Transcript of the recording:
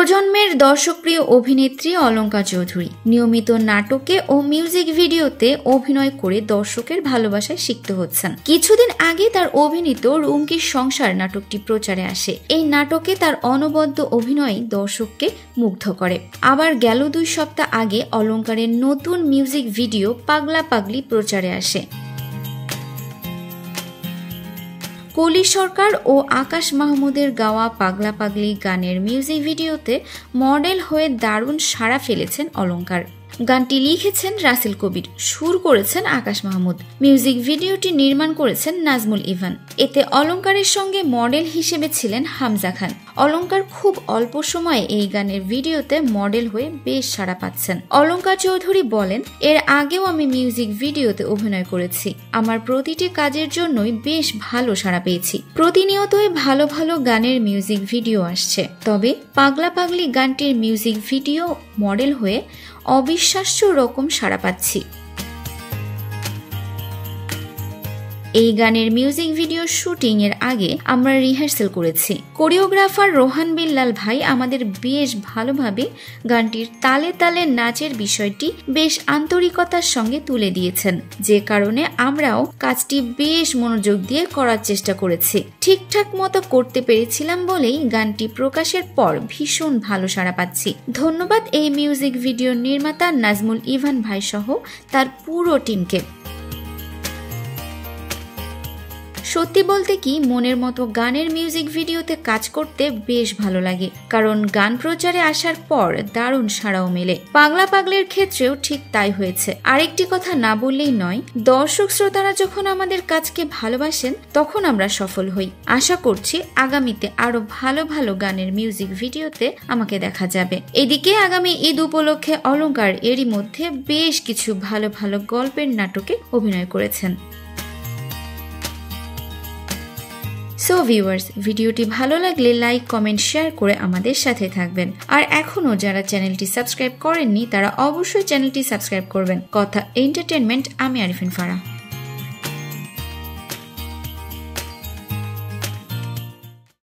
প্রজন্মের দর্শকপ্রিয় অভিনেত্রী অলঙ্কা চৌধুরী নিয়মিত নাটকে ও মিউজিক ভিডিওতে অভিনয় করে দর্শকের ভালোবাসায় সিক্ত হচ্ছেন। কিছুদিন আগে তার অভিনীত রুমকির সংসার নাটকটি প্রচারে আসে। এই নাটকে তার অনবদ্য অভিনয় দর্শককে মুগ্ধ করে। আবার গেল 2 সপ্তাহ আগে অলঙ্কারের নতুন মিউজিক ভিডিও পাগলা পাগলি প্রচারে আসে। কলি সরকার ও আকাশ মাহমুদের গাওয়া পাগলা পাগলি গানের মিউজিক ভিডিওতে মডেল হয়ে দারুণ সাড়া ফেলেছেন অলঙ্কার। গানটি লিখেছেন রাসেল কবির, সুর করেছেন আকাশ মাহমুদ। মিউজিক ভিডিওটি নির্মাণ করেছেন নাজমুল ইভান। এতে অলঙ্কারের সঙ্গে মডেল হিসেবে ছিলেন হামজা খান। অলঙ্কার খুব অল্প সময়ে এই গানের ভিডিওতে মডেল হয়ে বেশ সাড়া পাচ্ছেন। অলঙ্কা চৌধুরী বলেন, এর আগেও আমি মিউজিক ভিডিওতে অভিনয় করেছি। আমার প্রতিটি কাজের জন্যই বেশ ভালো সাড়া পেয়েছি। প্রতিনিয়তই ভালো ভালো গানের মিউজিক ভিডিও আসছে, তবে পাগলা পাগলি গানটির মিউজিক ভিডিও মডেল হয়ে অবিশ্বাস্য রকম সাড়া পাচ্ছি। এই গানের মিউজিক ভিডিও শুটিং এর আগে আমরা রিহার্সেল করেছি। কোরিওগ্রাফার রোহান বিল্লাল ভাই আমাদের বেশ ভালোভাবে গানটির তালে তালে নাচের বিষয়টি বেশ আন্তরিকতার সঙ্গে তুলে দিয়েছেন, যে কারণে আমরাও কাজটি বেশ মনোযোগ দিয়ে করার চেষ্টা করেছি। ঠিকঠাক মতো করতে পেরেছিলাম বলেই গানটি প্রকাশের পর ভীষণ ভালো সাড়া পাচ্ছি। ধন্যবাদ এই মিউজিক ভিডিওর নির্মাতা নাজমুল ইভান ভাই সহ তার পুরো টিমকে। সত্যি বলতে কি, মনের মতো গানের মিউজিক ভিডিওতে কাজ করতে বেশ ভালো লাগে, কারণ গান প্রচারে আসার পর দারুণ সাড়াও মেলে। পাগলা পাগলের ক্ষেত্রেও ঠিক তাই হয়েছে। আরেকটি কথা না বললেই নয়, দর্শক শ্রোতারা যখন আমাদের কাজকে ভালোবাসেন তখন আমরা সফল হই। আশা করছি আগামীতে আরো ভালো ভালো গানের মিউজিক ভিডিওতে আমাকে দেখা যাবে। এদিকে আগামী ঈদ উপলক্ষে অলঙ্কার এরই মধ্যে বেশ কিছু ভালো ভালো গল্পের নাটকে অভিনয় করেছেন। সো ভিউয়ার্স, ভিডিওটি ভালো লাগলে লাইক, কমেন্ট, শেয়ার করে আমাদের সাথে থাকবেন। আর এখনো যারা চ্যানেলটি সাবস্ক্রাইব করেননি তারা অবশ্যই চ্যানেলটি সাবস্ক্রাইব করবেন। কথা এন্টারটেনমেন্ট, আমি আরিফিন ফারাহ।